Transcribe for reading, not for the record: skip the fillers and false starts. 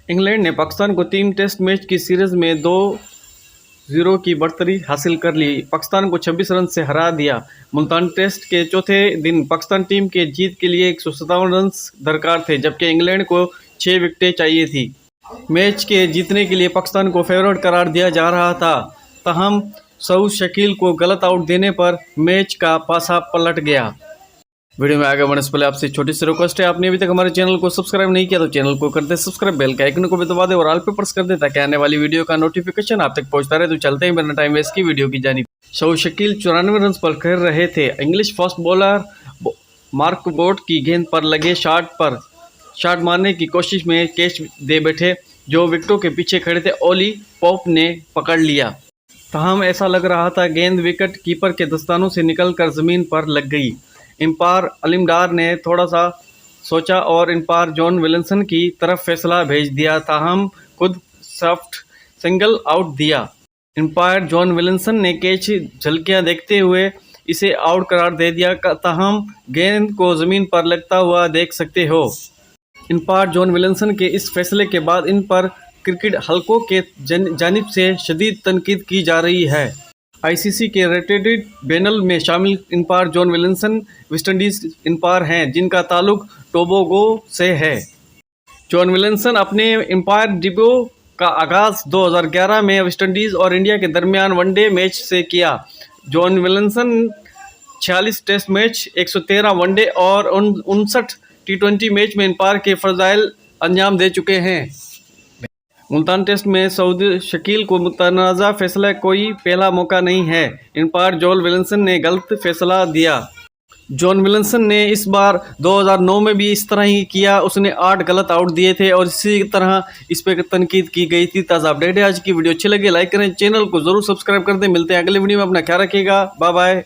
England ने पाकिस्तान को 3 test match की सीरीज में 2-0 की बढ़तरी हासिल कर ली। पाकिस्तान को 26 रन से हरा दिया। मुल्तान टेस्ट के चौथे दिन पाकिस्तान टीम के जीत के लिए 157 रन दरकार थे, जबकि इंग्लैंड को 6 विकेटें चाहिए थी। मैच के जीतने के लिए पाकिस्तान को फेवरेट करार दिया जा रहा था, ताहम सऊद शकील को गलत आउट देने पर मैच का पासा पलट गया। वीडियो में आगे बढ़ने से पहले आपसे छोटी सी रिक्वेस्ट है, आपने अभी तक हमारे चैनल को सब्सक्राइब नहीं किया तो चैनल को कर दे सब्सक्राइब, बेल के आइकन को भी दबा दे और ऑल पे प्रेस कर दे ताकि आने वाली वीडियो का नोटिफिकेशन आप तक पहुंचता रहे। तो चलते ही बिना टाइम वेस्ट की वीडियो की जानिब। सऊद शकील 94 रन पर खेल रहे थे। English fast bowler mark boat की गेंद पर लगे शॉट मारने की कोशिश में कैच दे बैठे, जो विकेटों के पीछे खड़े थे ओली पोप ने पकड़ लिया। ताहम ऐसा लग रहा था गेंद विकेट कीपर के दस्तानों से निकलकर जमीन पर लग गई। अंपायर अलीमडार ने थोड़ा सा सोचा और अंपायर जॉन विलियमसन की तरफ फैसला भेज दिया, ताहम खुद सॉफ्ट सिंगल आउट दिया। अंपायर जॉन विलियमसन ने कैच झलकियां देखते हुए इसे आउट करार दे दिया, ताहम गेंद को जमीन पर लगता हुआ देख सकते हो। अंपायर जॉन विलियमसन के इस फैसले के बाद इन पर क्रिकेट हलकों के जानिब से शदीद तनकीद की जा रही है। आईसीसी के रेटेड पैनल में शामिल umpire John Williamson West Indies umpire हैं, जिनका ताल्लुक टोबैगो से है। जॉन विलियमसन अपने अंपायर डेब्यू का आगाज 2011 में वेस्टइंडीज और इंडिया के दरमियान वनडे मैच से किया। John Williamson 46 test match, 113 one day और 59 टी20 मैच में अंपायर के फर्जाइल अंजाम दे चुके हैं। मुल्तान टेस्ट में सऊद शकील को मुतनाज़ा फैसला कोई पहला मौका नहीं है। अंपायर जॉन विलियमसन ने गलत फैसला दिया। जॉन विलियमसन ने इस बार 2009 में भी इस तरह ही किया। उसने 8 गलत आउट दिए थे और इसी तरह इस पर तनकीद की गई थी। ताज़ा अपडेट है। आज की वीडियो अच्छी लगी लाइक करें, चैनल को जरूर सब्सक्राइब कर दें। मिलते हैं अगले वीडियो में। अपना ख्याल रखिएगा। Bye bye.